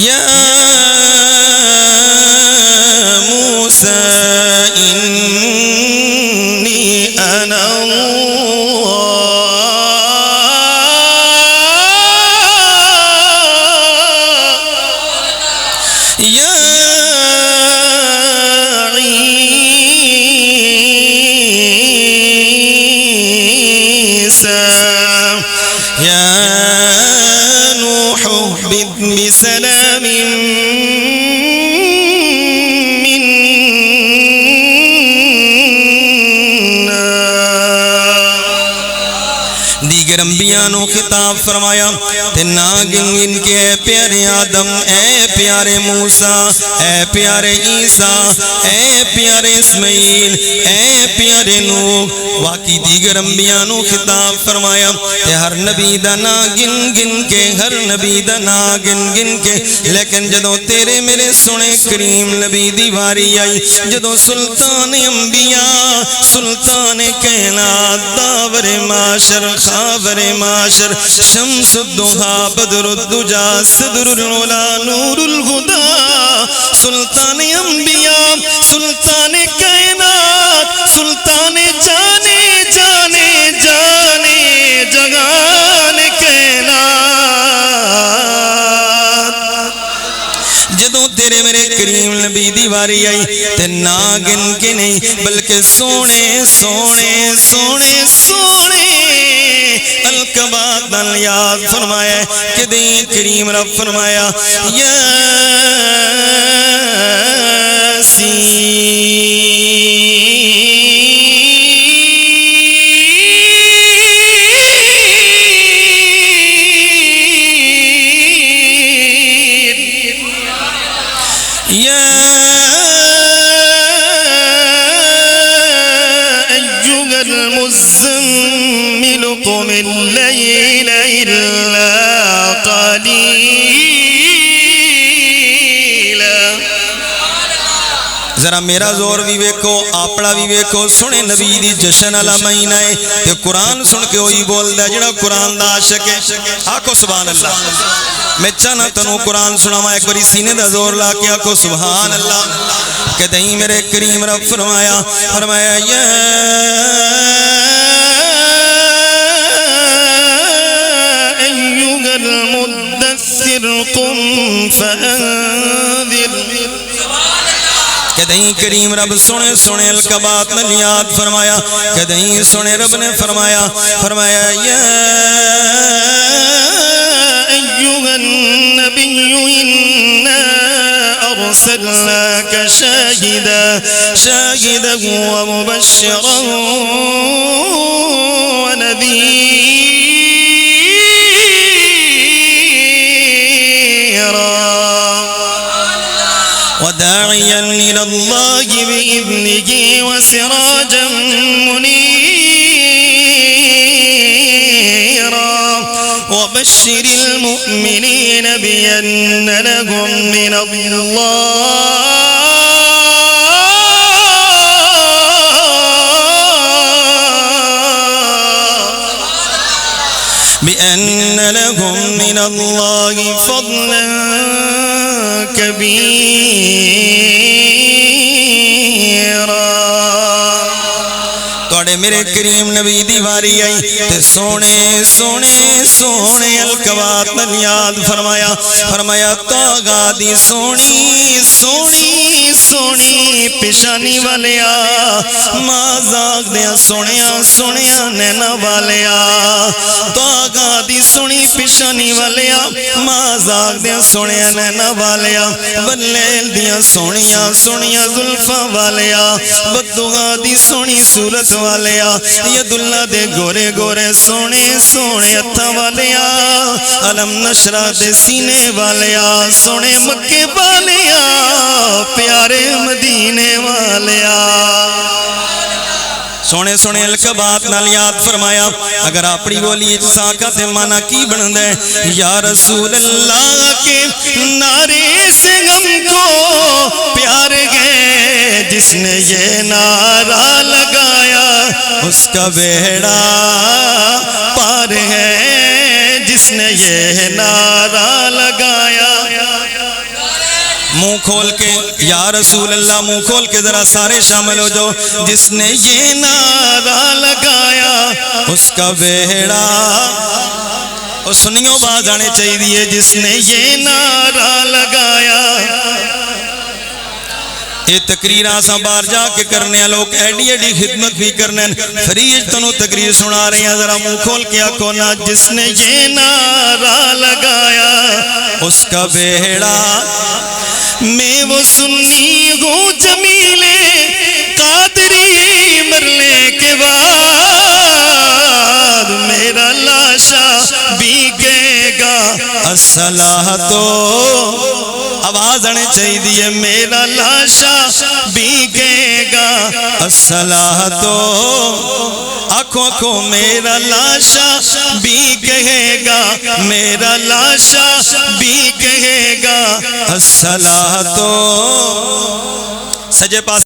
یا موسیٰ انی انا بسلام منا دیگر انبیاء نو خطاب فرمایا تے نا گن گن کے اے پیارے آدم، اے پیارے موسیٰ، اے پیارے عیسیٰ، اے پیارے اسماعیل، اے پیارے نوح، واقعی دیگر انبیاء نو خطاب فرمایا تے ہر نبی دا نا گن گن کے، ہر نبی دا نا گن گن کے، لیکن جدوں تیرے میرے سنے کریم نبی دی واری آئی، جدوں سلطان انبیاء، سلطان کائنات، داور معاشر، خاور معاشر، شمس الضحا، بدر الدجا، صدر العلا، نور الہدا، سلطان انبیاء، سلطان کائنات، سلطان جانے جانے جانے جگان کائنات، جدوں تیرے میرے کریم نبی دی واری آئی تے نا گن کے نہیں بلکہ سونے سونے سونے سونے القبات نال یاد فرمایا کہ دیں کریم رب فرمایا المزمل قم الليل إلا قليلا. ذرا میرا زور بھی ویکھو، اپنا بھی ویکھو، سنے نبی دی جشن والا مہینہ ہے تے قرآن سن کے وہی بولدا جڑا قرآن دا عاشق ہے، آکھو سبحان اللہ. میں چاہنا تنوں قرآن سناواں، ایک باری سینے دا زور لا کے آکھو سبحان اللہ. کہ دہیں میرے کریم رب فرمایا یا ایھا المدثر قم فانذر. کہ دہیں کریم رب سنے سنے القبات نال یاد فرمایا، کہ دہیں سنے رب نے فرمایا یا ایھا النبی انا أرسلناك شاهدا ومبشرا ونذيرا وداعيا إلى الله بإذنه وسراجا منيرا وبشر المؤمنين بأن لهم من الله فضلا كبيرا. توڑے میرے کریم نبی دی واری آئی تے سونے سونے سونے القبات نال یاد فرمایا توغا دی سونی سونی سونی پیشانی والیا، مازاق دیا سونیا سونیا نینا والیا، توغا دی سونی پیشانی والیا، مازاق دیا سونیا نینا والیا، بلیل دیا سونیا سونیا زلفا والیا، بدوغا دی سونی صورت والیا، ید اللہ دے گورے گورے سونے سونے اتھا والیا، علم نشرہ دے سینے والیا، سونے مکے والیا، پیارے مدینے والیا. سونے سونے القبات نال یاد فرمایا. اگر اپنی بولی ساکا تے مانا کی بند ہے یا رسول اللہ کے نعرے سے ہم کو پیار گئے، جس نے یہ نعرہ لگایا اس کا بیڑا پار ہے، جس جس نے یہ نعرہ لگایا. منہ کھول کے یا رسول اللہ منہ کھول کے ذرا سارے شامل ہو جاؤ. جس نے یہ نعرہ لگایا اس کا بیڑا اور سنیوں بات آنے چاہیے. جس نے یہ نعرہ لگایا یہ تقریر آساں بار جا کے کرنے لوگ ایڈی ایڈی خدمت بھی کرنے فریج تنوں تقریر سنا رہے ہیں. ذرا منہ کھول کے آکھو نا جس نے یہ نعرہ لگایا اس کا بیڑا. میں وہ سنی ہوں جمیلے قادری مرنے کے بعد میرا لاشا بھیگے گا الصلاۃ. آواز آنے چاہیے میرا لاشا بھیگے گا الصلاۃ. آنکھوں کو میرا لاشا بھیگے گا میرا لاشا بھیگے گا الصلاۃ. سجے پاس